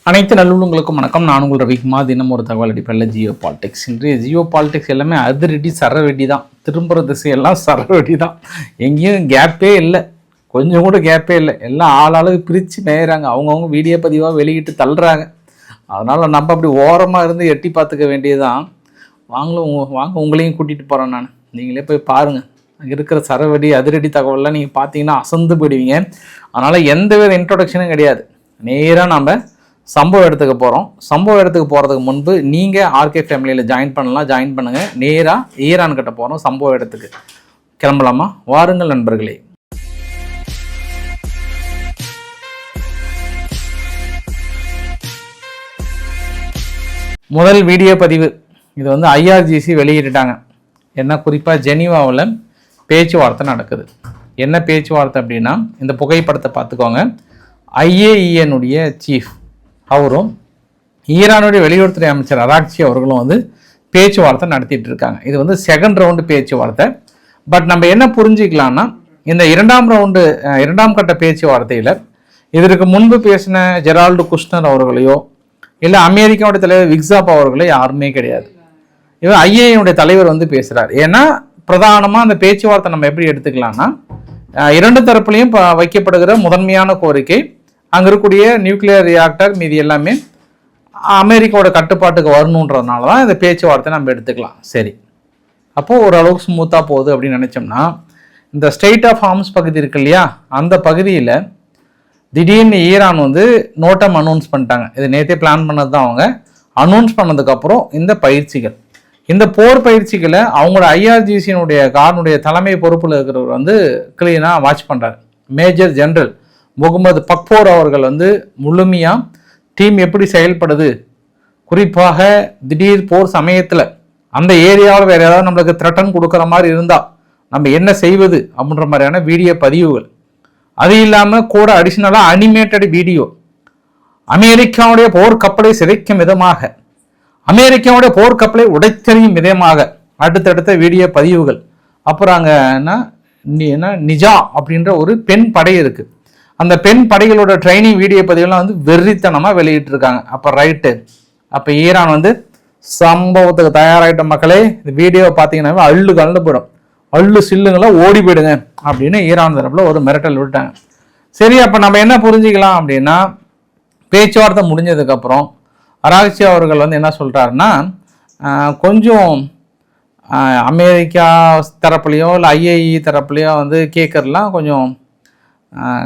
அனைத்து நல்லுள்ளங்களுக்கும் வணக்கம். நான் உங்கள் ரவிக்குமார். தினம் ஒரு தகவல் அடிப்படையில் ஜியோ பாலிடிக்ஸ். இன்றைய ஜியோ பாலிடிக்ஸ் எல்லாமே அதிரடி சரவெடி தான். திரும்புகிற திசையெல்லாம் சரவெடி தான். எங்கேயும் கேப்பே இல்லை, கொஞ்சம் கூட கேப்பே இல்லை. எல்லாம் ஆளாளுக்கு பிரித்து மேயிறாங்க, அவங்கவுங்க வீடியோ பதிவாக வெளியிட்டு தள்ளுறாங்க. அதனால் நம்ம அப்படி ஓரமாக இருந்து எட்டி பார்த்துக்க வேண்டியதுதான். வாங்க உங்களையும் கூட்டிகிட்டு போகிறேன் நான். நீங்களே போய் பாருங்கள். அங்கே இருக்கிற சரவெடி அதிரடி தகவல்லாம் நீங்கள் பார்த்தீங்கன்னா அசந்து போயிடுவீங்க. அதனால் எந்த வித இன்ட்ரொடக்ஷனும் கிடையாது. நேராக நம்ம சம்பவ இடத்துக்கு போகிறோம். சம்பவ இடத்துக்கு போகிறதுக்கு முன்பு நீங்கள் ஆர்கே ஃபேமிலியில் ஜாயின் பண்ணுங்கள். நேராக ஈரான் கிட்ட போகிறோம். சம்பவ இடத்துக்கு கிளம்பலாமா? வாருங்கள் நண்பர்களே. முதல் வீடியோ பதிவு இது IRGC வெளியிட்டாங்க. என்ன குறிப்பாக ஜெனீவாவில் பேச்சுவார்த்தை நடக்குது. என்ன பேச்சுவார்த்தை அப்படின்னா, இந்த புகைப்படத்தை பார்த்துக்கோங்க. IAEA சீஃப் அவரும் ஈரானுடைய வெளியுறவுத்துறை அமைச்சர் அராக்சி அவர்களும் பேச்சுவார்த்தை நடத்திட்டு இருக்காங்க. இது செகண்ட் ரவுண்டு பேச்சுவார்த்தை. பட் நம்ம என்ன புரிஞ்சுக்கலாம்னா, இந்த இரண்டாம் கட்ட பேச்சுவார்த்தையில் இதற்கு முன்பு பேசின ஜெரால்டு குஷ்னர் அவர்களையோ இல்லை அமெரிக்காவுடைய தலைவர் விக்ஸாப் அவர்களோ யாருமே கிடையாது. இவர் IAEA தலைவர் பேசுகிறார். ஏன்னா பிரதானமாக அந்த பேச்சுவார்த்தை நம்ம எப்படி எடுத்துக்கலாம்னா, இரண்டு தரப்புலையும் வைக்கப்படுகிற முதன்மையான கோரிக்கை அங்கே இருக்கக்கூடிய நியூக்ளியர் ரியாக்டர் மீதி எல்லாமே அமெரிக்காவோட கட்டுப்பாட்டுக்கு வரணுன்றதுனால தான் இந்த பேச்சுவார்த்தை நம்ம எடுத்துக்கலாம். சரி, அப்போது ஓரளவுக்கு ஸ்மூத்தாக போகுது அப்படின்னு நினச்சோம்னா, இந்த ஸ்டேட் ஆஃப் ஹார்ம்ஸ் பகுதி இருக்கு இல்லையா, அந்த பகுதியில் திடீர்னு ஈரான் நோட்டம் அனௌன்ஸ் பண்ணிட்டாங்க. இது நேற்றே பிளான் பண்ணது தான். அவங்க அனௌன்ஸ் பண்ணதுக்கப்புறம் இந்த போர் பயிற்சிகளை அவங்களோட IRGCனுடைய காரனுடைய தலைமை பொறுப்பில் இருக்கிறவர் கிளீனாக வாட்ச் பண்ணுறாரு. மேஜர் ஜெனரல் முகமது பக்போர் அவர்கள் முழுமையாக டீம் எப்படி செயல்படுது, குறிப்பாக திடீர் போர் சமயத்தில் அந்த ஏரியாவில் வேறு ஏதாவது நம்மளுக்கு த்ரெட்டன் கொடுக்குற மாதிரி இருந்தால் நம்ம என்ன செய்வது அப்படின்ற மாதிரியான வீடியோ பதிவுகள், அது இல்லாமல் கூட அடிஷ்னலாக அனிமேட்டட் வீடியோ, அமெரிக்காவுடைய போர்க்கப்பலை சிதைக்கும் விதமாக, அமெரிக்காவுடைய போர்க்கப்பலை உடைத்தெறியும் விதமாக அடுத்தடுத்த வீடியோ பதிவுகள். அப்புறம் அங்கே என்ன நிஜா அப்படின்ற ஒரு பெண் படை இருக்குது. அந்த பெண் படைகளோட ட்ரைனிங் வீடியோ பதிவுலாம் வெறித்தனமாக வெளியிட்டிருக்காங்க. அப்போ ரைட்டு, அப்போ ஈரான் சம்பவத்துக்கு தயாராகிட்ட மக்களே, இந்த வீடியோவை பார்த்தீங்கன்னா அள்ளு கலந்து போயிடும், அள்ளு சில்லுங்களா ஓடி போயிடுங்க அப்படின்னு ஈரான் தரப்பில் ஒரு மிரட்டல் விட்டாங்க. சரி, அப்போ நம்ம என்ன புரிஞ்சுக்கலாம் அப்படின்னா, பேச்சுவார்த்தை முடிஞ்சதுக்கப்புறம் அராக்சி அவர்கள் என்ன சொல்கிறாருன்னா, கொஞ்சம் அமெரிக்கா தரப்புலையோ இல்லை IAEA தரப்புலையோ கேட்கறதுலாம் கொஞ்சம்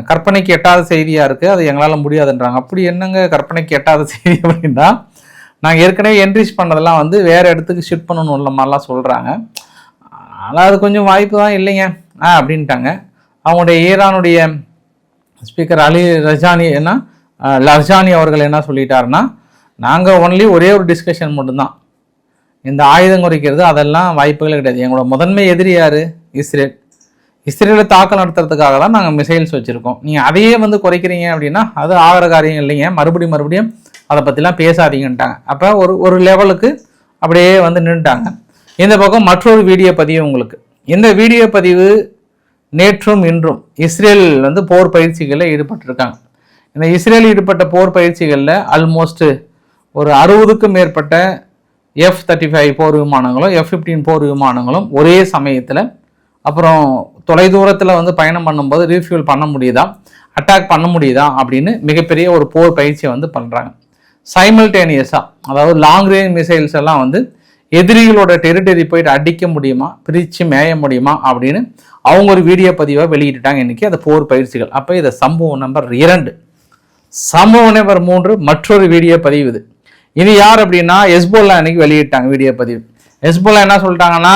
கற்பனைக்கு எட்டாத செய்தியாக இருக்குது, அது எங்களால் முடியாதுன்றாங்க. அப்படி என்னங்க கற்பனைக்கு எட்டாத செய்தி அப்படின்னா, நாங்கள் ஏற்கனவே என்ரிச் பண்ணதெல்லாம் வேறு இடத்துக்கு ஷிஃப்ட் பண்ணணும் உள்ள மாதிரிலாம் சொல்கிறாங்க. ஆனால் அது கொஞ்சம் வாய்ப்பு தான் இல்லைங்க அப்படின்ட்டாங்க. அவங்களுடைய ஈரானுடைய ஸ்பீக்கர் லர்ஜானி அவர்கள் என்ன சொல்லிட்டாருன்னா, நாங்கள் ஒன்லி ஒரே ஒரு டிஸ்கஷன் மட்டும்தான், இந்த ஆயுதம் குறைக்கிறது அதெல்லாம் வாய்ப்புகளே கிடையாது. எங்களோட முதன்மை எதிரி யார்? இஸ்ரேலை தாக்கல் நடத்துறதுக்காக தான் நாங்கள் மிசைல்ஸ் வச்சுருக்கோம். நீங்கள் அதையே குறைக்கிறீங்க அப்படின்னா அது ஆகிற காரியம் இல்லைங்க, மறுபடியும் அதை பற்றிலாம் பேசாதீங்கன்ட்டாங்க. அப்போ ஒரு லெவலுக்கு அப்படியே நின்றுட்டாங்க. இந்த பக்கம் மற்றொரு வீடியோ பதிவு உங்களுக்கு. இந்த வீடியோ பதிவு நேற்றும் இன்றும் இஸ்ரேல் போர் பயிற்சிகளில் ஈடுபட்டிருக்காங்க. இந்த இஸ்ரேல் ஈடுபட்ட போர் பயிற்சிகளில் ஆல்மோஸ்ட் ஒரு 60க்கும் மேற்பட்ட F-35 போர் விமானங்களும் F-15 போர் விமானங்களும் ஒரே சமயத்தில், அப்புறம் தொலைதூரத்தில் பயணம் பண்ணும்போது ரீஃபியூல் பண்ண முடியுதா, அட்டாக் பண்ண முடியுதா அப்படின்னு மிகப்பெரிய ஒரு போர் பயிற்சியை பண்ணுறாங்க. சைமல்டேனியஸாக, அதாவது லாங் ரேஞ்ச் மிசைல்ஸ் எல்லாம் எதிரிகளோட டெரிட்டரி போயிட்டு அடிக்க முடியுமா, பிரித்து மேய முடியுமா அப்படின்னு அவங்க ஒரு வீடியோ பதிவாக வெளியிட்டாங்க இன்றைக்கி. அது போர் பயிற்சிகள். அப்போ இதை சம்பவம் நம்பர் 2. சம்பவம் நம்பர் 3 மற்றொரு வீடியோ பதிவு. இது யார் அப்படின்னா, ஹெஸ்போல்லா இன்னைக்கு வெளியிட்டாங்க வீடியோ பதிவு. ஹெஸ்போல்லா என்ன சொல்லிட்டாங்கன்னா,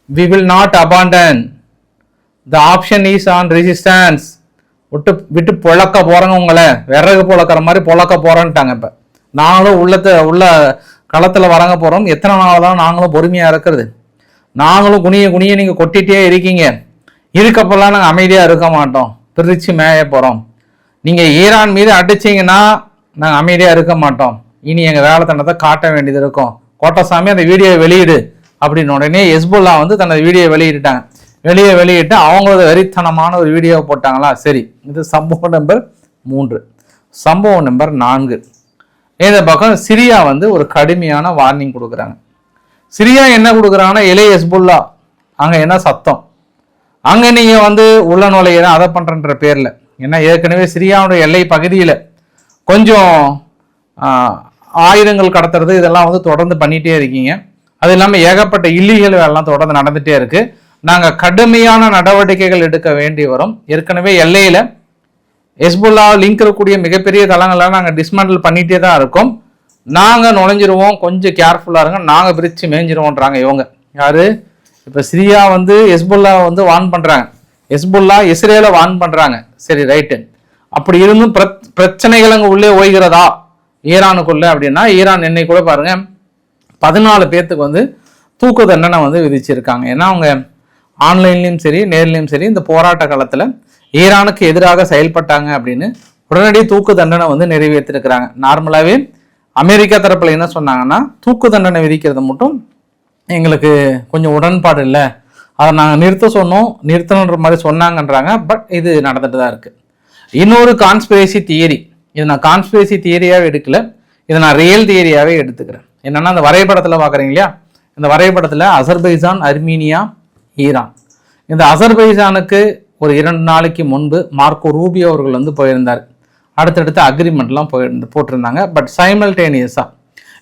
we will not abandon, the option is on resistance. விட்டு பொழக்க போகிறோங்க, உங்களை விறகு பொழக்கிற மாதிரி பொழக்க போகிறோன்ட்டாங்க. இப்போ நாங்களும் உள்ள களத்தில் வரங்க போகிறோம். எத்தனை நாள் தான் நாங்களும் பொறுமையாக இருக்கிறது? நாங்களும் குனிய நீங்கள் கொட்டிகிட்டே இருக்கீங்க, இருக்கப்பெல்லாம் நாங்கள் அமைதியாக இருக்க மாட்டோம், பிரித்து மேய போகிறோம். நீங்கள் ஈரான் மீது அடிச்சிங்கன்னா நாங்கள் அமைதியாக இருக்க மாட்டோம், இனி எங்கள் வேலைத்தனத்தை காட்ட வேண்டியது இருக்கும். கோட்டசாமி அந்த வீடியோவை வெளியிடு அப்படின்னு உடனே ஹெஸ்புல்லா தனது வீடியோ வெளியிட்டு அவங்களோட வெறித்தனமான ஒரு வீடியோவை போட்டாங்களா. சரி, இது சம்பவம் நம்பர் 3. சம்பவம் நம்பர் 4. இந்த பக்கம் சிரியா வந்து ஒரு கடுமையான வார்னிங் கொடுக்குறாங்க. சிரியா என்ன கொடுக்குறாங்கன்னா, இளைய ஹெஸ்புல்லா அங்கே என்ன சத்தம், அங்கே நீங்கள் வந்து உள்ள நுழையிற அதை பண்ணுறன்ற பேரில், ஏன்னா ஏற்கனவே சிரியாவுடைய எல்லை பகுதியில் கொஞ்சம் ஆயுதங்கள் கடத்துறது இதெல்லாம் வந்து தொடர்ந்து பண்ணிகிட்டே இருக்கீங்க. அது இல்லாமல் ஏகப்பட்ட இல்லீகல் வேலைலாம் தொடர்ந்து நடந்துகிட்டே இருக்குது. நாங்கள் கடுமையான நடவடிக்கைகள் எடுக்க வேண்டி வரும். ஏற்கனவே எல்லையில் ஹெஸ்புல்லா லிங்க் இருக்கக்கூடிய மிகப்பெரிய தளங்கள்லாம் நாங்கள் டிஸ்மேண்டில் பண்ணிகிட்டே தான் இருக்கோம். நாங்கள் நுழைஞ்சிருவோம், கொஞ்சம் கேர்ஃபுல்லாக இருங்க, நாங்கள் பிரித்து மேய்ஞ்சிருவோன்றாங்க இவங்க. யார்? இப்போ சிரியா வந்து ஹெஸ்புல்லா வந்து வான் பண்ணுறாங்க, ஹெஸ்புல்லா இஸ்ரேலை வான் பண்ணுறாங்க. சரி, ரைட்டு. அப்படி இருந்தும் பிரச்சனைகள் அங்கே உள்ளே ஓய்கிறதா ஈரானுக்குள்ளே அப்படின்னா, ஈரான் என்னை கூட பாருங்கள் 14 பேர்த்துக்கு வந்து தூக்கு தண்டனை வந்து விதிச்சிருக்காங்க. ஏன்னா அவங்க ஆன்லைன்லேயும் சரி நேர்லேயும் சரி இந்த போராட்ட காலத்தில் ஈரானுக்கு எதிராக செயல்பட்டாங்க அப்படின்னு உடனடி தூக்கு தண்டனை வந்து நிறைவேற்றிருக்கிறாங்க. நார்மலாகவே அமெரிக்கா தரப்பில் என்ன சொன்னாங்கன்னா, தூக்கு தண்டனை விதிக்கிறது மட்டும் எங்களுக்கு கொஞ்சம் உடன்பாடு இல்லை, அதை நாங்கள் நிறுத்தணுன்ற மாதிரி சொன்னாங்கன்றாங்க. பட் இது நடந்துட்டு தான் இருக்குது. இன்னொரு கான்ஸ்பிரசி தியரி, இது நான் கான்ஸ்பிரசி தியரியாகவே எடுக்கல, இதை நான் ரியல் தியரியாகவே எடுத்துக்கிறேன். என்னன்னா, அந்த வரைபடத்தில் பார்க்குறீங்க இல்லையா, இந்த வரைபடத்தில் அசர்பைஜான், அர்மீனியா, ஈரான். இந்த அசர்பைஜானுக்கு ஒரு 2 நாளைக்கு முன்பு மார்க்கோ ரூபியோ அவர்கள் வந்து போயிருந்தார். அடுத்தடுத்து அக்ரிமெண்ட்லாம் போட்டிருந்தாங்க. பட் சைமல்டேனியஸாக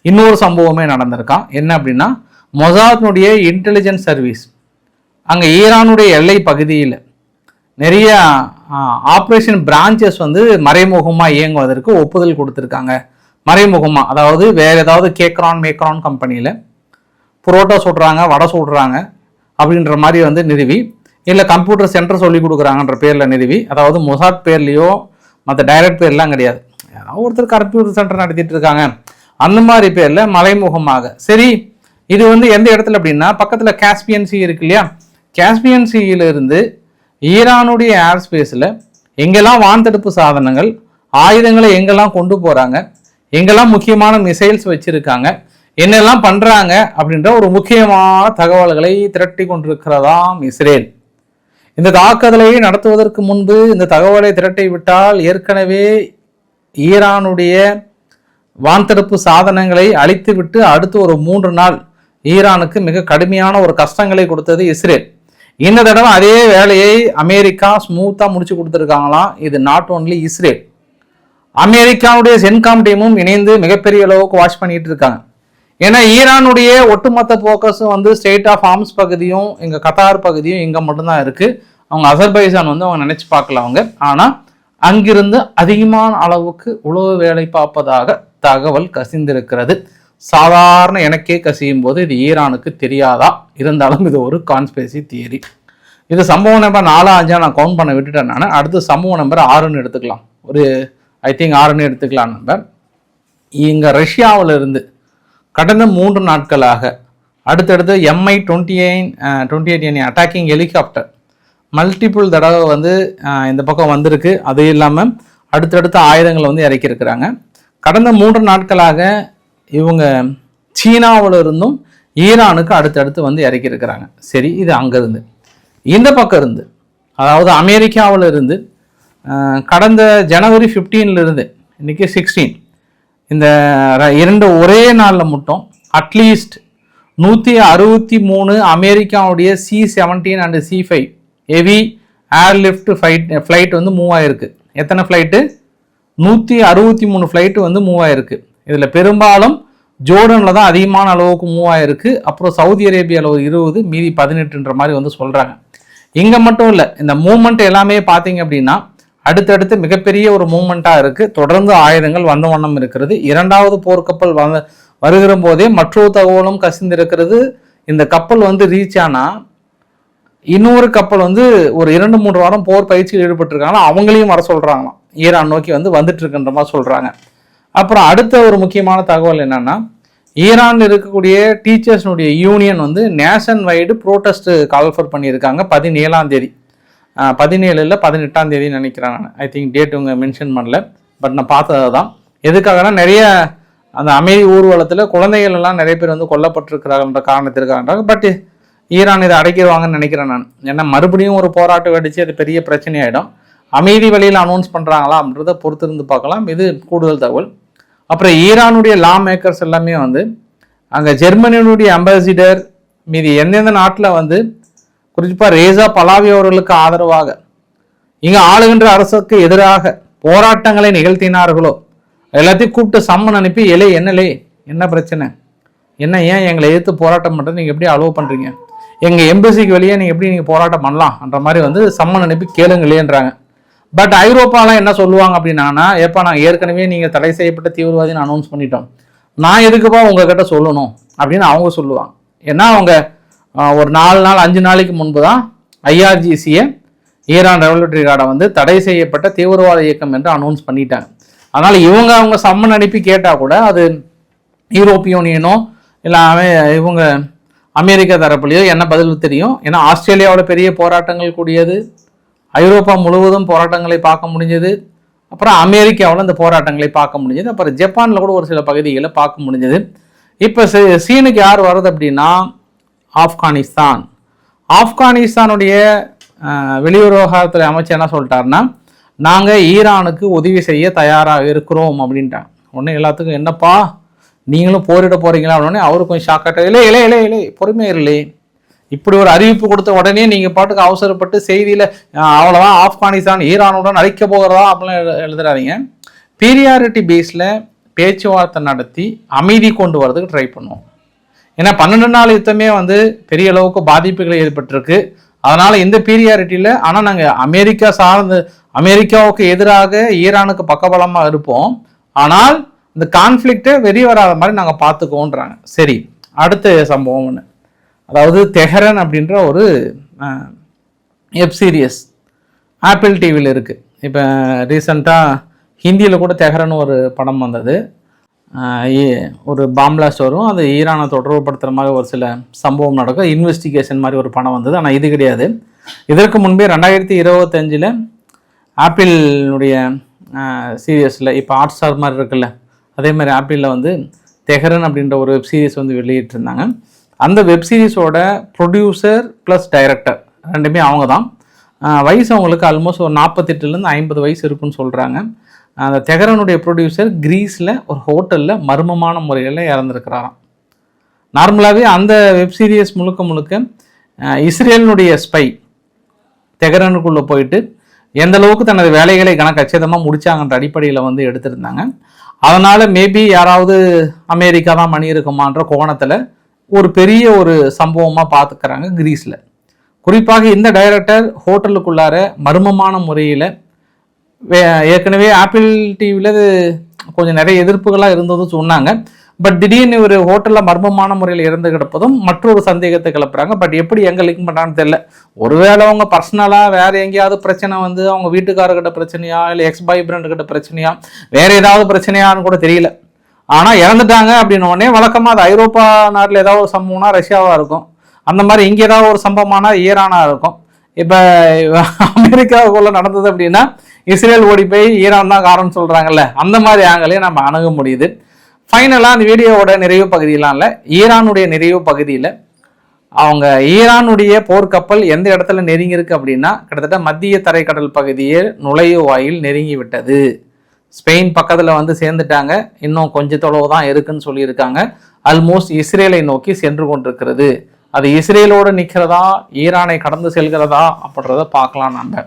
இன்னொரு சம்பவமே நடந்திருக்கான். என்ன அப்படின்னா, மொசாத்னுடைய இன்டெலிஜென்ஸ் சர்வீஸ் அங்கே ஈரானுடைய எல்லை பகுதியில் நிறைய ஆப்ரேஷன் பிரான்ச்சஸ் வந்து மறைமுகமாக இயங்குவதற்கு ஒப்புதல் கொடுத்துருக்காங்க. மறைமுகமாக, அதாவது வேறு ஏதாவது மேக்ரான் கம்பெனியில் புரோட்டா சுடுறாங்க, வடை சுடுறாங்க அப்படின்ற மாதிரி வந்து நிறுவி, இல்லை கம்ப்யூட்டர் சென்டர் சொல்லி கொடுக்குறாங்கன்ற பேரில் நிறுவி, அதாவது மொசாத் பேர்லேயோ மற்ற டைரக்ட் பேர்லாம் கிடையாது, யாராவது ஒருத்தர் கம்ப்யூட்டர் சென்டர் நடத்திட்டு இருக்காங்க அந்த மாதிரி பேரில் மறைமுகமாக. சரி, இது வந்து எந்த இடத்துல அப்படின்னா, பக்கத்தில் காஸ்பியன் சி இருக்கு இல்லையா, காஸ்பியன் சியிலிருந்து ஈரானுடைய ஏர் ஸ்பேஸில் எங்கெல்லாம் வான்தடுப்பு சாதனங்கள் ஆயுதங்களை எங்கெல்லாம் கொண்டு போகிறாங்க, எங்கெல்லாம் முக்கியமான மிசைல்ஸ் வச்சுருக்காங்க, என்னெல்லாம் பண்ணுறாங்க அப்படின்ற ஒரு முக்கியமான தகவல்களை திரட்டி கொண்டிருக்கிறதாம் இஸ்ரேல். இந்த தாக்குதலை நடத்துவதற்கு முன்பு இந்த தகவலை திரட்டி விட்டால் ஏற்கனவே ஈரானுடைய வான்தடுப்பு சாதனங்களை அழித்து விட்டு அடுத்து ஒரு 3 நாள் ஈரானுக்கு மிக கடுமையான ஒரு கஷ்டங்களை கொடுத்தது இஸ்ரேல். இந்த தடவை அதே வேலையை அமெரிக்கா ஸ்மூத்தாக முடிச்சு கொடுத்துருக்காங்களாம். இது நாட் ஓன்லி இஸ்ரேல், அமெரிக்காவுடைய சென்காம் டீமும் இணைந்து மிகப்பெரிய அளவுக்கு வாட்ச் பண்ணிட்டு இருக்காங்க. ஏன்னா ஈரானுடைய ஒட்டுமொத்த ஃபோக்கஸும் வந்து ஸ்டேட் ஆஃப் ஆர்ம்ஸ் பகுதியும் இங்கே கத்தார் பகுதியும் இங்கே மட்டும்தான் இருக்குது. அவங்க அசர்பைஜான் வந்து அவங்க நினச்சி பார்க்கல அவங்க. ஆனால் அங்கிருந்து அதிகமான அளவுக்கு உளவு வேலை பார்ப்பதாக தகவல் கசிந்திருக்கிறது. சாதாரண எனக்கே கசியும் போது இது ஈரானுக்கு தெரியாதா? இருந்தாலும் இது ஒரு கான்ஸ்பிரசி தியரி. இது சம்பவம் நம்பர் 4, 5 நான் கவுண்ட் பண்ண விட்டுட்டேன் நான். அடுத்து சம்பவம் நம்பர் 6ன்னு எடுத்துக்கலாம். ஒரு ஐ திங்க் 6ன்னு எடுத்துக்கலாம். நம்பர் இங்கே ரஷ்யாவில் இருந்து கடந்த 3 நாட்களாக அடுத்தடுத்து MI-28 அட்டாக்கிங் ஹெலிகாப்டர் மல்டிபிள் தடவை வந்து இந்த பக்கம் வந்திருக்கு. அது இல்லாமல் அடுத்தடுத்த ஆயுதங்களை வந்து இறக்கியிருக்கிறாங்க. கடந்த 3 நாட்களாக இவங்க சீனாவில் இருந்தும் ஈரானுக்கு அடுத்தடுத்து வந்து இறக்கியிருக்கிறாங்க. சரி, இது அங்கேருந்து. இந்த பக்கம் இருந்து, அதாவது அமெரிக்காவில் இருந்து கடந்த ஜனவரி 15 இன்றைக்கி 16, இந்த 2 ஒரே நாளில் மட்டும் அட்லீஸ்ட் 163 அமெரிக்காவுடைய C-17 and C-5 heavy airlift flight வந்து மூவ் ஆகிருக்கு. எத்தனை ஃப்ளைட்டு? 163 ஃப்ளைட்டு வந்து மூவ் ஆகிருக்கு. இதில் பெரும்பாலும் ஜோர்டனில் தான் அதிகமான அளவுக்கு மூவ் ஆகிருக்கு. அப்புறம் சவுதி அரேபியாவில் ஒரு 20, மீதி 18ன்ற மாதிரி வந்து சொல்கிறாங்க. இங்கே மட்டும் இல்லை, இந்த மூவ்மெண்ட் எல்லாமே பார்த்தீங்க அப்படின்னா அடுத்தடுத்து மிகப்பெரிய ஒரு மூவ்மெண்ட்டாக இருக்குது. தொடர்ந்து ஆயுதங்கள் வந்த வண்ணம் இருக்கிறது. 2வது போர்க்கப்பல் வருகிற போதே மற்றொரு தகவலும் கசிந்திருக்கிறது. இந்த கப்பல் வந்து ரீச் ஆனால் இன்னொரு கப்பல் வந்து ஒரு 2-3 வாரம் போர் பயிற்சியில் ஈடுபட்டிருக்காங்களா, அவங்களையும் வர சொல்கிறாங்களாம். ஈரான் நோக்கி வந்து வந்துட்டு இருக்குன்ற மாதிரி சொல்கிறாங்க. அப்புறம் அடுத்த ஒரு முக்கியமான தகவல் என்னன்னா, ஈரான் இருக்கக்கூடிய டீச்சர்ஸ்னுடைய யூனியன் வந்து நேஷன் வைடு ப்ரோட்டஸ்ட் கால்ஃபர் பண்ணியிருக்காங்க 17ஆம் தேதி. 17 இல்லை 18ஆம் தேதி நினைக்கிறேன் நான். ஐ திங்க் டேட் உங்க மென்ஷன் பண்ணல, பட் நான் பார்த்தது தான். எதுக்காகனா, நிறைய அந்த அமைதி ஊர்வலத்தில் குழந்தைகள் எல்லாம் நிறைய பேர் வந்து கொல்லப்பட்டிருக்கிறாங்கன்ற காரணத்திற்காக. பட் ஈரான் இதை அடைக்கிடுவாங்கன்னு நினைக்கிறேன் நான். ஏன்னா மறுபடியும் ஒரு போராட்டம் வெடிச்சு அது பெரிய பிரச்சனையாயிடும். அமைதி வழியில் அனௌன்ஸ் பண்ணுறாங்களா அப்படின்றத பொறுத்திருந்து பார்க்கலாம். இது கூடுதல் தகவல். அப்புறம் ஈரானுடைய லா மேக்கர்ஸ் எல்லாமே வந்து அங்கே ஜெர்மனியினுடைய அம்பாசிடர் மீதி எந்தெந்த நாட்டில் வந்து குறிப்பாக ரேசா பலாவி அவர்களுக்கு ஆதரவாக இங்கே ஆளுகின்ற அரசுக்கு எதிராக போராட்டங்களை நிகழ்த்தினார்களோ எல்லாத்தையும் கூப்பிட்டு சம்மன் அனுப்பி என்ன பிரச்சனை, ஏன் எங்களை எதிர்த்து போராட்டம் பண்ணுறது, நீங்கள் எப்படி அலோவ் பண்ணுறீங்க, எங்கள் எம்பசிக்கு வெளியே நீங்கள் எப்படி நீங்கள் போராட்டம் பண்ணலாம்ன்ற மாதிரி வந்து சம்மன் அனுப்பி கேளுங்களேன்றாங்க. பட் ஐரோப்பாலாம் என்ன சொல்லுவாங்க அப்படின்னா, ஏப்பா நான் ஏற்கனவே நீங்கள் தடை செய்யப்பட்ட தீவிரவாதின்னு அனௌன்ஸ் பண்ணிட்டோம், நான் எதுக்குப்பா உங்ககிட்ட சொல்லணும் அப்படின்னு அவங்க சொல்லுவாங்க. ஏன்னா அவங்க ஒரு 4 நாள் 5 நாளைக்கு முன்பு தான் ஐஆர்ஜிசியை ஈரான் ரெவல்யூட்டரி கார்டை வந்து தடை செய்யப்பட்ட தீவிரவாத இயக்கம் என்று அனௌன்ஸ் பண்ணிட்டாங்க. அதனால் அவங்க சம்மன் அனுப்பி கேட்டால் கூட அது யூரோப்பிய யூனியனோ இல்லை இவங்க அமெரிக்கா தரப்புலையோ என்ன பதில் தெரியும். ஏன்னா ஆஸ்திரேலியாவோட பெரிய போராட்டங்கள் கூடியது, ஐரோப்பா முழுவதும் போராட்டங்களை பார்க்க முடிஞ்சது, அப்புறம் அமெரிக்காவில் இந்த போராட்டங்களை பார்க்க முடிஞ்சது, அப்புறம் ஜப்பானில் கூட ஒரு சில பகுதிகளை பார்க்க முடிஞ்சது. இப்போ சீனுக்கு யார் வருது அப்படின்னா ஆப்கானிஸ்தானுடைய வெளியுறவு விவகாரத்துறை அமைச்சர் என்ன சொல்லிட்டாருன்னா, நாங்கள் ஈரானுக்கு உதவி செய்ய தயாராக இருக்கிறோம் அப்படின்ட்டாங்க. உடனே எல்லாத்துக்கும் என்னப்பா நீங்களும் போரிட போறீங்களா அப்படின்னு அவரு கொஞ்சம் ஷாக் ஆகிட்டார். இல்லை பொறுமையாக இல்லை, இப்படி ஒரு அறிவிப்பு கொடுத்த உடனே நீங்கள் பாட்டுக்கு அவசரப்பட்டு செய்தியில் அவ்வளோதான் ஆப்கானிஸ்தான் ஈரானுடன் அழிக்க போகிறதா அப்படிலாம் எழுதுறாதீங்க. பீரியாரிட்டி பேஸில் பேச்சுவார்த்தை நடத்தி அமைதி கொண்டு வரதுக்கு ட்ரை பண்ணுவோம். ஏன்னா 12 நாள் யுத்தமே வந்து பெரிய அளவுக்கு பாதிப்புகள் ஏற்பட்டிருக்கு. அதனால் இந்த பீரியாரிட்டியில் ஆனால் நாங்கள் அமெரிக்காவுக்கு எதிராக ஈரானுக்கு பக்கபலமாக இருப்போம், ஆனால் இந்த கான்ஃப்ளிக்டை வெளியே வராத மாதிரி நாங்கள் பார்த்துக்கோன்றாங்க. சரி, அடுத்த சம்பவம் ஒன்று, அதாவது தெஹரன் அப்படின்ற ஒரு வெப் சீரியஸ் ஆப்பிள் டிவியில் இருக்குது. இப்போ ரீசெண்டாக ஹிந்தியில் கூட தெஹரன் ஒரு படம் வந்தது, ஒரு பாம்பிளாஸ்ட் வரும், அது ஈரானை தொடர்புபடுத்துகிற மாதிரி ஒரு சில சம்பவம் நடக்கும், இன்வெஸ்டிகேஷன் மாதிரி ஒரு படம் வந்தது. ஆனால் இது கிடையாது. இதற்கு முன்பே 2025 ஆப்பிளுடைய சீரியஸில் இப்போ ஹாட்ஸ்டார் மாதிரி இருக்குல்ல, அதே மாதிரி ஆப்பிளில் வந்து தெஹரன் அப்படின்ற ஒரு வெப் சீரிஸ் வந்து வெளியிட்டிருந்தாங்க. அந்த வெப் சீரிஸோட ப்ரொடியூசர் ப்ளஸ் டைரக்டர் ரெண்டுமே அவங்க தான். வயசு அவங்களுக்கு ஆல்மோஸ்ட் ஒரு 48லேருந்து 50 வயசு இருக்குன்னு சொல்கிறாங்க. அந்த தெஹரனுடைய ப்ரொடியூசர் கிரீஸில் ஒரு ஹோட்டலில் மர்மமான முறையில் இறந்துருக்கிறாராம். நார்மலாகவே அந்த வெப் சீரிஸ் முழுக்க இஸ்ரேலினுடைய ஸ்பை தெஹரனுக்குள்ளே போயிட்டு எந்த அளவுக்கு தனது வேலைகளை கச்சிதமாக முடிச்சாங்கன்ற அடிப்படையில் வந்து எடுத்திருந்தாங்க. அதனால் மேபி யாராவது அமெரிக்கா தான் மணி இருக்குமான்ற கோணத்தில் ஒரு பெரிய ஒரு சம்பவமாக பார்த்துக்கிறாங்க கிரீஸில். குறிப்பாக இந்த டைரக்டர் ஹோட்டலுக்குள்ளார மர்மமான முறையில் ஏற்கனவே ஆப்பிள் டிவியில் கொஞ்சம் நிறைய எதிர்ப்புகளாக இருந்ததும் சொன்னாங்க. பட் திடீர்னு ஒரு ஹோட்டலில் மர்மமான முறையில் இறந்து கிடப்பதும் மற்றொரு சந்தேகத்தை கிளப்புறாங்க. பட் எப்படி எங்கே லிங்க் பண்ணுறான்னு தெரியல. ஒருவேளை அவங்க பர்சனலாக வேறு எங்கேயாவது பிரச்சனை வந்து அவங்க வீட்டுக்காரர்கிட்ட பிரச்சனையா, இல்லை எக்ஸ் பாய் ஃப்ரெண்டுக்கிட்ட பிரச்சனையா, வேறு ஏதாவது பிரச்சனையான்னு கூட தெரியல. ஆனால் இறந்துட்டாங்க அப்படின்ன உடனே வழக்கமாக அது ஐரோப்பா நாட்டில் ஏதாவது ஒரு சம்பவம்னா ரஷ்யாவாக இருக்கும், அந்த மாதிரி இங்கே ஏதாவது ஒரு சம்பவமானா ஈரானாக இருக்கும். இப்போ அமெரிக்காவுக்குள்ளே நடந்தது அப்படின்னா இஸ்ரேல் ஓடி போய் ஈரான் தான் காரணம் சொல்கிறாங்கல்ல, அந்த மாதிரி ஆங்களையும் நம்ம அணுக முடியுது. ஃபைனலாக அந்த வீடியோவோட நிறைவு பகுதியெலாம் இல்லை, ஈரானுடைய நிறைவு பகுதியில் அவங்க ஈரானுடைய போர்க்கப்பல் எந்த இடத்துல நெருங்கியிருக்கு அப்படின்னா கிட்டத்தட்ட மத்திய தரைக்கடல் பகுதியே நுழைவு வாயில் நெருங்கி விட்டது. ஸ்பெயின் பக்கத்தில் வந்து சேர்ந்துட்டாங்க, இன்னும் கொஞ்சம் தொலைவு தான் இருக்குன்னு சொல்லியிருக்காங்க. ஆல்மோஸ்ட் இஸ்ரேலை நோக்கி சென்று கொண்டிருக்கிறது. அது இஸ்ரேலோடு நிற்கிறதா, ஈரானை கடந்து செல்கிறதா அப்படின்றத பார்க்கலாம். நம்ம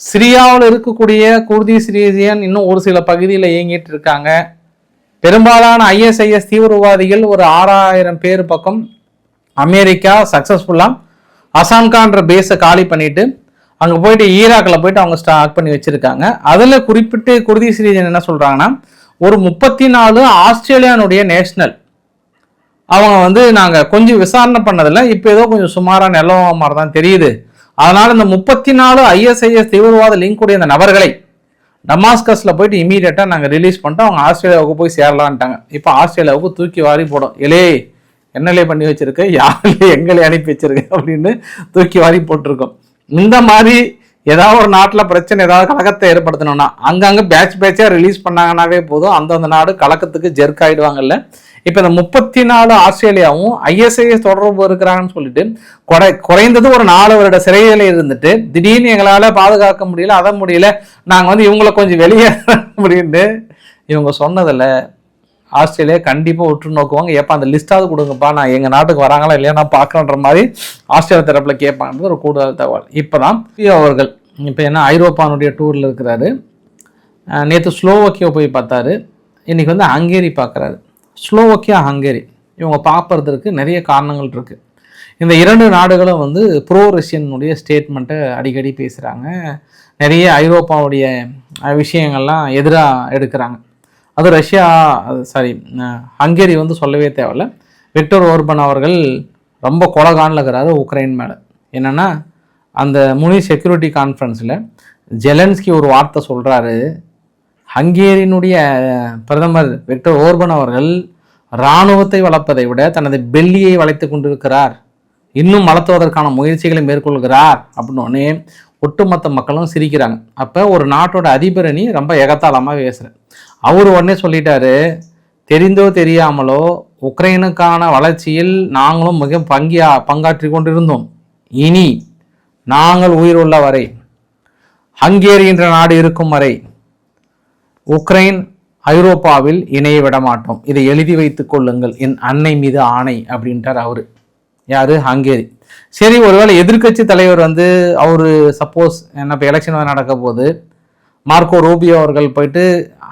சிரியாவில் இருக்கக்கூடிய குர்தி சிரியன் இன்னும் ஒரு சில பகுதியில் இயங்கிட்டு இருக்காங்க. பெரும்பாலான ISIS தீவிரவாதிகள் ஒரு 6000 பேர் பக்கம் அமெரிக்கா சக்ஸஸ்ஃபுல்லாக அசான்கான்ற பேஸை காலி பண்ணிட்டு அங்கே போயிட்டு ஈராக்கில் போயிட்டு அவங்க ஸ்டாக் பண்ணி வச்சுருக்காங்க. அதில் குறிப்பிட்டு குர்தி சிரியன் என்ன சொல்கிறாங்கன்னா, ஒரு 34 ஆஸ்திரேலியானுடைய நேஷனல் அவங்க வந்து நாங்கள் கொஞ்சம் விசாரணை பண்ணதில்லை, இப்போ ஏதோ கொஞ்சம் சுமாராக நிலவ மாதிரி தான் தெரியுது. அதனால் இந்த 34 ISIS தீவிரவாத லிங்க் உடைய இந்த நபர்களை டமாஸ்கஸில் போயிட்டு இமீடியட்டாக நாங்கள் ரிலீஸ் பண்ணிட்டு அவங்க ஆஸ்திரேலியாவுக்கு போய் சேரலான்ட்டாங்க. இப்போ ஆஸ்திரேலியாவுக்கு தூக்கி வாரி போடும், என்னலே பண்ணி வச்சிருக்க, யாரிலே எங்களை அனுப்பி வச்சிருக்க அப்படின்னு தூக்கி வாரி போட்டிருக்கோம். இந்த மாதிரி ஏதாவது ஒரு நாட்டில் பிரச்சனை ஏதாவது கலக்கத்தை ஏற்படுத்தணும்னா அங்கங்கே பேட்சாக ரிலீஸ் பண்ணாங்கன்னாவே போதும், அந்தந்த நாடு கலக்கத்துக்கு ஜெர்க் ஆகிடுவாங்கல்ல. இப்போ இந்த 34 ஆஸ்திரேலியாவும் ISIS தொடர்பு இருக்கிறாங்கன்னு சொல்லிட்டு குறைந்தது ஒரு 4 வருட சிறையில் இருந்துட்டு திடீர்னு எங்களால் பாதுகாக்க முடியல, அதை முடியல, நாங்கள் வந்து இவங்களை கொஞ்சம் வெளியே அப்படின்னு இவங்க சொன்னதில்லை. ஆஸ்திரேலியா கண்டிப்பாக உற்று நோக்குவாங்க. ஏப்பா அந்த லிஸ்ட்டாவது கொடுங்கப்பா, நான் எங்கள் நாட்டுக்கு வராங்களா இல்லையா நான் பார்க்கணுன்ற மாதிரி ஆஸ்திரேலியா தரப்பில் கேட்பாங்கிறது ஒரு கூடுதல் தகவல். இப்போ தான் அவர்கள் இப்போ என்ன ஐரோப்பானுடைய டூரில் இருக்கிறாரு. நேற்று ஸ்லோவக்கியா போய் பார்த்தாரு, இன்றைக்கி வந்து ஹங்கேரி பார்க்குறாரு. ஸ்லோவக்கியா ஹங்கேரி இவங்க பார்ப்பறதுக்கு நிறைய காரணங்கள் இருக்குது. இந்த 2 நாடுகளும் வந்து ப்ரோ ரஷ்யனுடைய ஸ்டேட்மெண்ட்டை அடிக்கடி பேசுகிறாங்க. நிறைய ஐரோப்பாவுடைய விஷயங்கள்லாம் எதிராக எடுக்கிறாங்க. அது ரஷ்யா ஹங்கேரி வந்து சொல்லவே தேவையில்ல. விக்டர் ஓர்பன் அவர்கள் ரொம்ப கொலகானில் இருக்கிறாரு உக்ரைன் மேலே. என்னென்னா அந்த முனி செக்யூரிட்டி கான்ஃபரன்ஸில் ஜெலன்ஸ்கி ஒரு வார்த்தை சொல்கிறாரு, ஹங்கேரியினுடைய பிரதமர் விக்டர் ஓர்பன் அவர்கள் இராணுவத்தை வளர்ப்பதை விட தனது பெல்லியை வளைத்து கொண்டிருக்கிறார், இன்னும் வளர்த்துவதற்கான முயற்சிகளை மேற்கொள்கிறார் அப்படின்னோடனே ஒட்டுமொத்த மக்களும் சிரிக்கிறாங்க. அப்போ ஒரு நாட்டோட அதிபரணி ரொம்ப எகத்தாளமாக பேசுகிறேன். அவர் உடனே சொல்லிட்டாரு, தெரிந்தோ தெரியாமலோ உக்ரைனுக்கான வளர்ச்சியில் நாங்களும் மிக பங்காற்றி கொண்டிருந்தோம். இனி நாங்கள் உயிருள்ள வரை, ஹங்கேரி என்ற நாடு இருக்கும் வரை உக்ரைன் ஐரோப்பாவில் இணைய விட மாட்டோம், இதை எழுதி வைத்துக் கொள்ளுங்கள், என் அன்னை மீது ஆணை அப்படின்ட்டார் அவரு. யாரு? ஹங்கேரி. சரி, ஒருவேளை எதிர்கட்சி தலைவர் வந்து அவரு சப்போஸ் என்ன இப்போ எலெக்ஷன் நடக்க போது மார்க்கோ ரூபியோ அவர்கள் போயிட்டு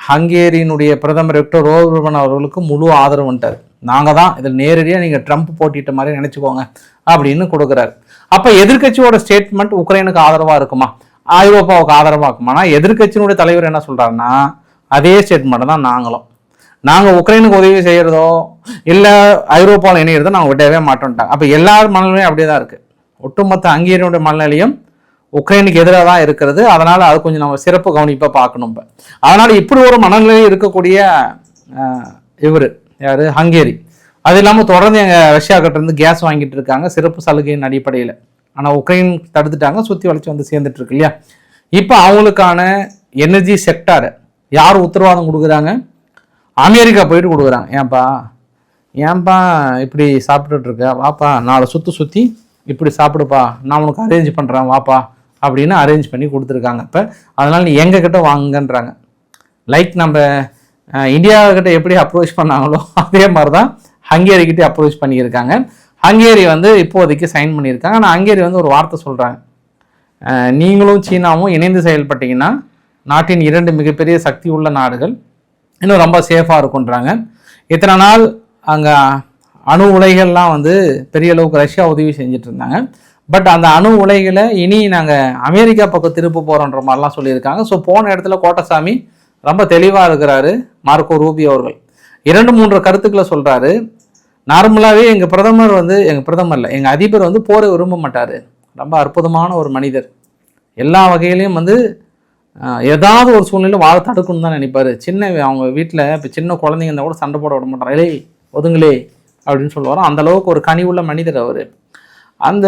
ஹங்கேரியினுடைய பிரதமர் விக்டர் ஓர்பன் அவர்களுக்கு முழு ஆதரவு வந்துட்டார். நாங்கள் தான் இதில் நேரடியாக நீங்கள் ட்ரம்ப் போட்டிட்ட மாதிரி நினச்சிக்கோங்க அப்படின்னு கொடுக்குறாரு. அப்போ எதிர்கட்சியோட ஸ்டேட்மெண்ட் உக்ரைனுக்கு ஆதரவாக இருக்குமா, ஐரோப்பாவுக்கு ஆதரவாக இருக்குமானா எதிர்கட்சியினுடைய தலைவர் என்ன சொல்கிறாருன்னா அதே ஸ்டேட்மெண்ட் தான் நாங்கள் உக்ரைனுக்கு உதவி செய்கிறதோ இல்லை ஐரோப்பாவில் இணைகிறதோ நாங்கள் விடவே மாட்டோம்ட்டாங்க. அப்போ எல்லார் மனநிலையும் அப்படியே தான் இருக்குது. ஒட்டுமொத்த ஹங்கேரியோட மனநிலையும் உக்ரைனுக்கு எதிராக தான் இருக்கிறது. அதனால் அது கொஞ்சம் நம்ம சிறப்பு கவனிப்பாக பார்க்கணும். இப்போ அதனால் இப்படி ஒரு மனநிலையில் இருக்கக்கூடிய இவர் யார்? ஹங்கேரி. அது இல்லாமல் தொடர்ந்து எங்கள் ரஷ்யா கிட்டேருந்து கேஸ் வாங்கிட்டு இருக்காங்க சிறப்பு சலுகையின் அடிப்படையில். ஆனால் உக்ரைன் தடுத்துட்டாங்க, சுற்றி வளைச்சி வந்து சேர்ந்துட்டு இருக்கு இல்லையா. இப்போ அவங்களுக்கான எனர்ஜி செக்டாரை யார் உத்தரவாதம் கொடுக்குறாங்க? அமெரிக்கா போயிட்டு கொடுக்குறாங்க. ஏன்பா இப்படி சாப்பிட்டுட்டு இருக்க, வாப்பா 4 சுற்றி இப்படி சாப்பிடுப்பா, நான் உனக்கு அரேஞ்ச் பண்ணுறேன் வாப்பா அப்படின்னு அரேஞ்ச் பண்ணி கொடுத்துருக்காங்க. இப்போ அதனால் நீ எங்ககிட்ட வாங்குங்கன்றாங்க. லைக் நம்ம இந்தியாவுக்கிட்ட எப்படி அப்ரோச் பண்ணாங்களோ அதே மாதிரி தான் ஹங்கேரிக்கிட்டே அப்ரோச் பண்ணியிருக்காங்க. ஹங்கேரி வந்து இப்போதைக்கு சைன் பண்ணியிருக்காங்க. ஆனால் ஹங்கேரி வந்து ஒரு வார்த்தை சொல்கிறாங்க, நீங்களும் சீனாவும் இணைந்து செயல்பட்டீங்கன்னா நாட்டின் 2 மிகப்பெரிய சக்தி உள்ள நாடுகள் இன்னும் ரொம்ப சேஃபாக இருக்குன்றாங்க. இத்தனை நாள் அங்கே அணு உலைகள்லாம் வந்து பெரிய அளவுக்கு ரஷ்யா உதவி செஞ்சுட்டு இருந்தாங்க. பட் அந்த அணு உலைகளை இனி நாங்கள் அமெரிக்கா பக்கம் திருப்ப போகிறோன்ற மாதிரிலாம் சொல்லியிருக்காங்க. ஸோ போன இடத்துல கோட்டசாமி ரொம்ப தெளிவாக இருக்கிறாரு மார்க்கோ ரூபியோ அவர்கள். 2-3 கருத்துக்களை சொல்கிறாரு. நார்மலாகவே எங்கள் பிரதமர் வந்து எங்கள் அதிபர் வந்து போரை விரும்ப மாட்டார், ரொம்ப அற்புதமான ஒரு மனிதர், எல்லா வகையிலையும் வந்து ஏதாவது ஒரு சூழ்நிலையில் வாழ தடுக்கணும்னு தான் நினைப்பார். அவங்க வீட்டில் இப்போ சின்ன குழந்தைங்க இருந்தால் கூட சண்டை போட விட மாட்டார், இலே ஒதுங்களே அப்படின்னு சொல்லுவார். அந்தளவுக்கு ஒரு கனிவுள்ள மனிதர் அவர். அந்த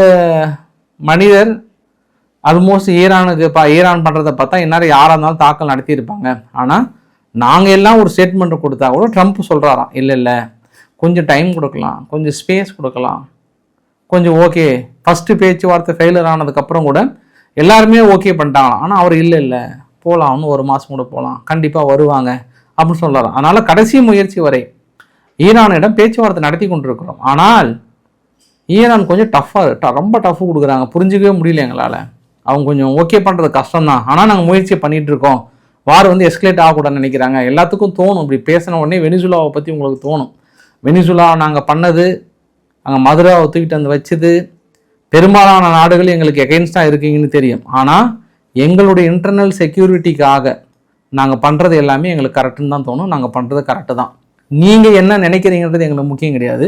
மனிதர் ஆல்மோஸ்ட் ஈரான் பண்ணுறதை பார்த்தா இந்நேரம் யாராக இருந்தாலும் தாக்கல் நடத்தியிருப்பாங்க. ஆனால் நாங்கள் எல்லாம் ஒரு ஸ்டேட்மெண்ட் கொடுத்தா கூட ட்ரம்ப் சொல்கிறாராம், இல்லை கொஞ்சம் டைம் கொடுக்கலாம், கொஞ்சம் ஸ்பேஸ் கொடுக்கலாம், கொஞ்சம் ஓகே. ஃபஸ்ட்டு பேச்சுவார்த்தை ஃபெயிலியர் ஆனதுக்கப்புறம் கூட எல்லாருமே ஓகே பண்ணிட்டாங்களாம். ஆனால் அவர் இல்லை போகலாம், இன்னும் 1 மாதம் கூட போகலாம், கண்டிப்பாக வருவாங்க அப்படின்னு சொல்லலாம். அதனால் கடைசி முயற்சி வரை ஈரானிடம் பேச்சுவார்த்தை நடத்தி கொண்டிருக்கிறோம். ஆனால் ஈரான் கொஞ்சம் ரொம்ப டஃப் கொடுக்குறாங்க, புரிஞ்சிக்கவே முடியல எங்களால். அவங்க கொஞ்சம் ஓகே பண்ணுறது கஷ்டம்தான், ஆனால் நாங்கள் முயற்சி பண்ணிகிட்டு இருக்கோம். வார் வந்து எஸ்கலேட் ஆகக்கூடாதுன்னு நினைக்கிறாங்க. எல்லாத்துக்கும் தோணும், இப்படி பேசின உடனே வெனிசுலாவை பற்றி உங்களுக்கு தோணும். வெனிசுலா நாங்கள் பண்ணது, அங்கே மதுராவை தூக்கிட்டு வந்து வச்சது, பெரும்பாலான நாடுகள் எங்களுக்கு எகெயின்ஸ்டாக இருக்கீங்கன்னு தெரியும். ஆனால் எங்களுடைய இன்டர்னல் செக்யூரிட்டிக்காக நாங்கள் பண்ணுறது எல்லாமே எங்களுக்கு கரெக்டுன்னு தான் தோணும். நாங்கள் பண்ணுறது கரெக்டு தான். நீங்கள் என்ன நினைக்கிறீங்கன்றது எங்களுக்கு முக்கியம் கிடையாது.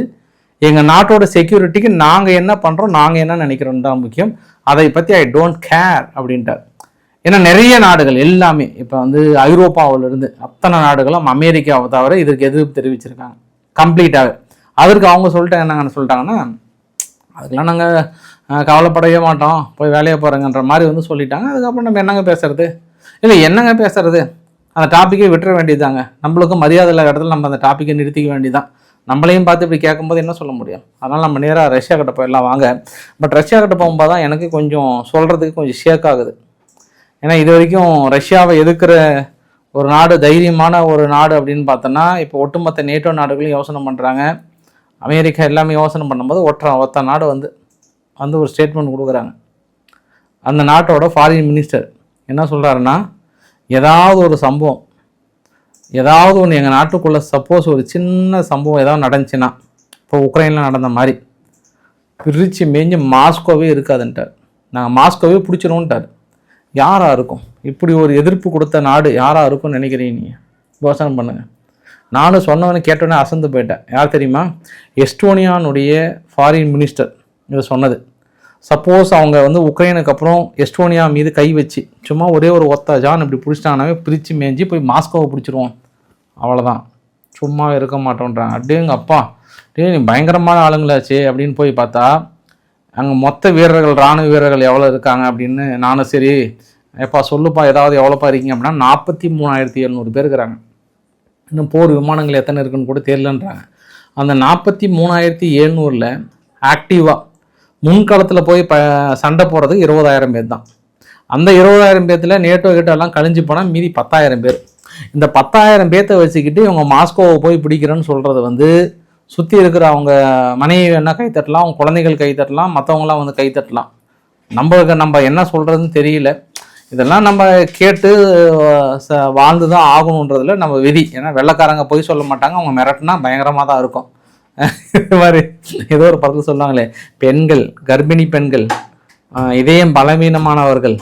எங்கள் நாட்டோட செக்யூரிட்டிக்கு நாங்கள் என்ன பண்ணுறோம், நாங்கள் என்ன நினைக்கிறோம் தான் முக்கியம். அதை பற்றி ஐ டோன்ட் கேர் அப்படின்ட்டார். ஏன்னா நிறைய நாடுகள் எல்லாமே இப்போ வந்து ஐரோப்பாவிலிருந்து அத்தனை நாடுகளும் அமெரிக்காவை தவிர இதற்கு எதிர்ப்பு தெரிவிச்சிருக்காங்க கம்ப்ளீட்டாகவே. அதற்கு அவங்க சொல்லிட்டாங்கன்னா அதுக்கெல்லாம் நாங்கள் கவலைப்படவே மாட்டோம், போய் வேலையை போகிறோங்கன்ற மாதிரி வந்து சொல்லிட்டாங்க. அதுக்கப்புறம் நம்ம என்னங்க பேசுறது? என்னங்க பேசுறது, அந்த டாப்பிக்கே விட்டுற வேண்டியதாங்க. நம்மளுக்கும் மரியாதை இல்லாத இடத்துல நம்ம அந்த டாப்பிக்கை நிறுத்திக்க வேண்டியதான். நம்மளையும் பார்த்து இப்படி கேட்கும்போது என்ன சொல்ல முடியும்? அதனால் நம்ம நேராக ரஷ்யா கிட்ட போயிடலாம் வாங்க. பட் ரஷ்யா கிட்ட போகும்போது தான் எனக்கு கொஞ்சம் சொல்கிறதுக்கு கொஞ்சம் ஷேக் ஆகுது. ஏன்னா இது வரைக்கும் ரஷ்யாவை எதிர்க்கிற ஒரு நாடு தைரியமான ஒரு நாடு அப்படின்னு பார்த்தோன்னா இப்போ ஒட்டுமொத்த நேட்டோ நாடுகளும் யோசனை பண்ணுறாங்க. அமெரிக்கா எல்லாமே யோசனை பண்ணும்போது ஒத்த நாடு வந்து ஒரு ஸ்டேட்மெண்ட் கொடுக்குறாங்க. அந்த நாட்டோட ஃபாரின் மினிஸ்டர் என்ன சொல்கிறாருன்னா, ஏதாவது ஒரு சம்பவம், ஏதாவது ஒன்று எங்கள் நாட்டுக்குள்ளே சப்போஸ் ஒரு சின்ன சம்பவம் ஏதாவது நடந்துச்சுன்னா, இப்போ உக்ரைனில் நடந்த மாதிரி பிரித்து மேய்ஞ்சி மாஸ்கோவே இருக்காதுன்ட்டார். நாங்கள் மாஸ்கோவே பிடிச்சிருவோன்ட்டார். யாராக இருக்கும்? இப்படி ஒரு எதிர்ப்பு கொடுத்த நாடு யாராக இருக்கும்னு நினைக்கிறீங்க? நீங்கள் யோசனை பண்ணுங்கள். நானும் சொன்னவனு கேட்டோன்னே அசந்து போயிட்டேன். யார் தெரியுமா? எஸ்டோனியானுடைய ஃபாரின் மினிஸ்டர் இதை சொன்னது. சப்போஸ் அவங்க வந்து உக்ரைனுக்கு அப்புறம் எஸ்டோனியா மீது கை வச்சு சும்மா ஒரே ஒரு ஜான் இப்படி பிடிச்சிட்டாங்கனாவே பிரித்து மேய்ஞ்சி போய் மாஸ்கோவை பிடிச்சிருவோம், அவ்வளோதான், சும்மா இருக்க மாட்டோன்றாங்க. அப்படியேங்க அப்பா, நீ பயங்கரமான ஆளுங்களாச்சு அப்படின்னு போய் பார்த்தா அங்கே மொத்த வீரர்கள், இராணுவ வீரர்கள் எவ்வளோ இருக்காங்க அப்படின்னு நானும் சரி எப்பா சொல்லுப்பா ஏதாவது எவ்வளோப்பா இருக்கீங்க அப்படின்னா 43,700 பேர் இருக்கிறாங்க. இன்னும் போர் விமானங்கள் எத்தனை இருக்குன்னு கூட தெரியலன்றாங்க. அந்த 43,700 ஆக்டிவாக முன்காலத்தில் போய் சண்டை போகிறதுக்கு 20,000 பேர் தான். அந்த 20,000 பேர்த்தில் நேட்டோ எல்லாம் கழிஞ்சு போனால் மீதி 10,000 பேர். இந்த 10,000 பேர்த்தை வச்சுக்கிட்டு இவங்க மாஸ்கோவை போய் பிடிக்கிறேன்னு சொல்கிறது வந்து சுற்றி இருக்கிற அவங்க மனைவி வேணால் கைத்தட்டலாம், அவங்க குழந்தைகள் கைத்தட்டலாம், மற்றவங்களாம் வந்து கைத்தட்டலாம். நம்ம என்ன சொல்கிறதுன்னு தெரியல. இதெல்லாம் நம்ம கேட்டு வாழ்ந்து தான் ஆகணுன்றதுல நம்ம விதி. ஏன்னா வெள்ளைக்காரங்க போய் சொல்ல மாட்டாங்க, அவங்க மிரட்டினா பயங்கரமாக தான் இருக்கும். இது மாதிரி ஏதோ ஒரு படத்தில் சொல்லுவாங்களே, பெண்கள், கர்ப்பிணி பெண்கள், இதயம் பலவீனமானவர்கள்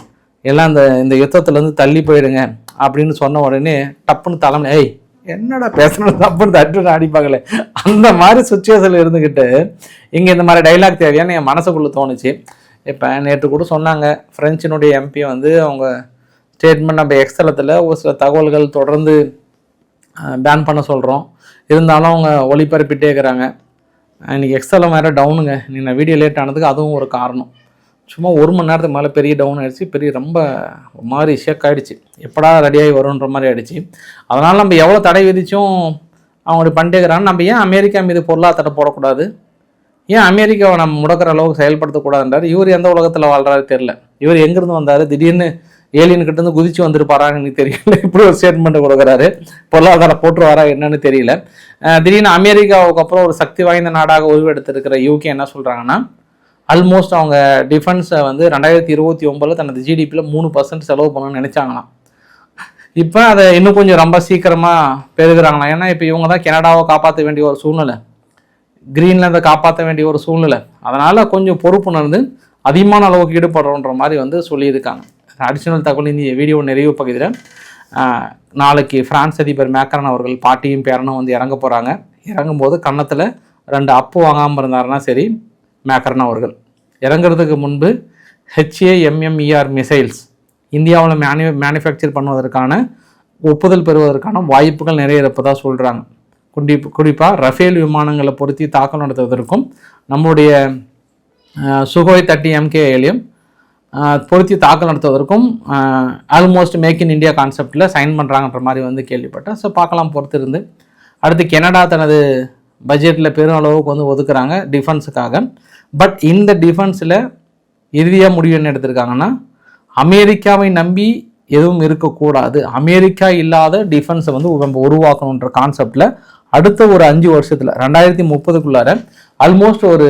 எல்லாம் இந்த யுத்தத்துலேருந்து தள்ளி போயிடுங்க அப்படின்னு சொன்ன உடனே டப்புன்னு தலைமை, ஏய் என்னடா பேசணும் தப்புன்னு தட்டு அடிப்பாங்களே, அந்த மாதிரி சுச்சுவேஷனில் இருந்துக்கிட்டு இங்கே இந்த மாதிரி டைலாக் தேவையான்னு என் மனசுக்குள்ளே தோணுச்சு. இப்போ நேற்று கூட சொன்னாங்க, ஃப்ரெஞ்சினுடைய எம்பி வந்து அவங்க ஸ்டேட்மெண்ட் நம்ம எக்ஸ்தலத்தில் ஒரு சில தகவல்கள் தொடர்ந்து பேன் பண்ண சொல்கிறோம், இருந்தாலும் அவங்க ஒளிபரப்பிட்டே இருக்கிறாங்க. இன்றைக்கி எக்ஸ்தலம் வேறு டவுனுங்க. நான் வீடியோ லேட் ஆனதுக்கு அதுவும் ஒரு காரணம். சும்மா 1 மணி நேரத்துக்கு மேலே பெரிய டவுன் ஆகிடுச்சு, ரொம்ப மாதிரி ஷேக் ஆகிடுச்சு, எப்படா ரெடியாகி வரும்ன்ற மாதிரி ஆகிடுச்சு. அதனால் நம்ம எவ்வளோ தடை விதிச்சும் அவங்க பண்ணிட்டேங்கிறாங்க. நம்ம ஏன் அமெரிக்கா மீது பொருளாதார போடக்கூடாது? ஏன் அமெரிக்காவை நம்ம முடக்கிற அளவுக்கு செயல்படுத்தக்கூடாதுன்றார். இவர் எந்த உலகத்தில் வாழ்கிறாரு தெரில. இவர் எங்கேருந்து வந்தார்? திடீர்னு ஏலியன்கிட்டேருந்து குதிச்சு வந்துருப்பாரான்னு தெரியல. இப்படி ஒரு ஸ்டேட்மெண்ட்டை கொடுக்குறாரு. பொருளாதார போட்டுருவாரா என்னன்னு தெரியல. திடீர்னு அமெரிக்காவுக்கு அப்புறம் ஒரு சக்தி வாய்ந்த நாடாக உருவெடுத்திருக்கிற யூகே என்ன சொல்கிறாங்கன்னா, ஆல்மோஸ்ட் அவங்க டிஃபென்ஸை வந்து 2029 தனது ஜிடிபியில் 3% செலவு பண்ணணும்னு நினச்சாங்களாம். இப்போ அதை இன்னும் கொஞ்சம் ரொம்ப சீக்கிரமாக பெருகிறாங்களாம். ஏன்னா இப்போ இவங்க தான் கனடாவை காப்பாற்ற வேண்டிய ஒரு சூழ்நிலை, கிரீன்லாந்தை காப்பாற்ற வேண்டிய ஒரு சூழ்நிலை. அதனால் கொஞ்சம் பொறுப்புணர்ந்து அதிகமான அளவுக்கு ஈடுபடுறோன்ற மாதிரி வந்து சொல்லியிருக்காங்க. அடிஷ்னல் தகவல் இந்த வீடியோ நிறைவு பகுதியில் நாளைக்கு பிரான்ஸ் அதிபர் மேக்ரான் அவர்கள் பாட்டியும் பேரனும் வந்து இறங்க போகிறாங்க. இறங்கும்போது கன்னத்தில் 2 அப்பு வாங்காமல் இருந்தாருன்னா சரி, மேக்ரான் அவர்கள் இறங்குறதுக்கு முன்பு HAMMER மிசைல்ஸ் இந்தியாவில் மேனுஃபேக்சர் பண்ணுவதற்கான ஒப்புதல் பெறுவதற்கான வாய்ப்புகள் நிறைய இருப்பதாக சொல்கிறாங்க. குறிப்பாக ரஃபேல் விமானங்களை பொருத்தி தாக்கல் நடத்துவதற்கும் நம்மளுடைய சுகோய் 30 MKலையும் பொருத்தி தாக்கல் நடத்துவதற்கும் ஆல்மோஸ்ட் மேக் இன் இந்தியா கான்செப்டில் சைன் பண்ணுறாங்கன்ற மாதிரி வந்து கேள்விப்பட்டேன். ஸோ பார்க்கலாம் பொறுத்து இருந்து. அடுத்து கனடா தனது பட்ஜெட்டில் பெரும் அளவுக்கு வந்து ஒதுக்குறாங்க டிஃபென்ஸுக்காக. பட் இந்த டிஃபென்ஸில் இறுதியாக முடிவு என்ன எடுத்திருக்காங்கன்னா, அமெரிக்காவை நம்பி எதுவும் இருக்கக்கூடாது, அமெரிக்கா இல்லாத டிஃபென்ஸை வந்து நம்ம உருவாக்கணுன்ற கான்செப்டில் அடுத்த ஒரு 5 வருஷத்தில் 2030க்குள்ளார ஆல்மோஸ்ட் ஒரு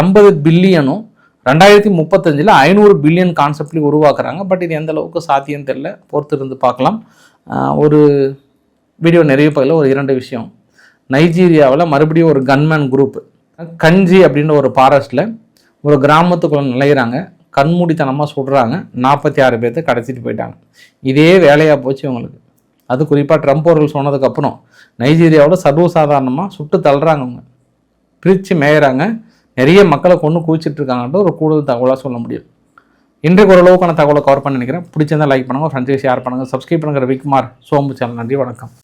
80 பில்லியனும் 2035 500 பில்லியன் கான்செப்ட்லேயும் உருவாக்குறாங்க. பட் இது எந்த அளவுக்கு சாத்தியம் தெரியல, பொறுத்து இருந்து பார்க்கலாம். ஒரு வீடியோ நிறைய பகுதியில் ஒரு 2 விஷயம். நைஜீரியாவில் மறுபடியும் ஒரு கன்மேன் குரூப் கஞ்சி அப்படின்ற ஒரு ஃபாரஸ்ட்டில் ஒரு கிராமத்துக்குள்ள நுழைகிறாங்க, கண்மூடித்தனமாக சுடுறாங்க, 46 பேர்த்து கடத்திட்டு போயிட்டாங்க. இதே வேலையாக போச்சு இவங்களுக்கு. அது குறிப்பாக ட்ரம்ப் அவர்கள் சொன்னதுக்கப்புறம் நைஜீரியாவில் சர்வசாதாரணமாக சுட்டு தள்ளுறாங்க, அவங்க பிரித்து மேயிறாங்க, நிறைய மக்களை கொண்டு குவிச்சிட்ருக்காங்கன்ற ஒரு கூடுதல் தகவலாக சொல்ல முடியும். இன்றைக்கு ஓரளவுக்கான தகவலை கவர் பண்ண நினைக்கிறேன். பிடிச்சிருந்தால் லைக் பண்ணுங்கள், ஃப்ரெண்ட்ஸுக்கு ஷேர் பண்ணுங்கள், சப்ஸ்கிரைப் பண்ணுங்கள். ரவிக்குமார் சோம்பு சேனல். நன்றி, வணக்கம்.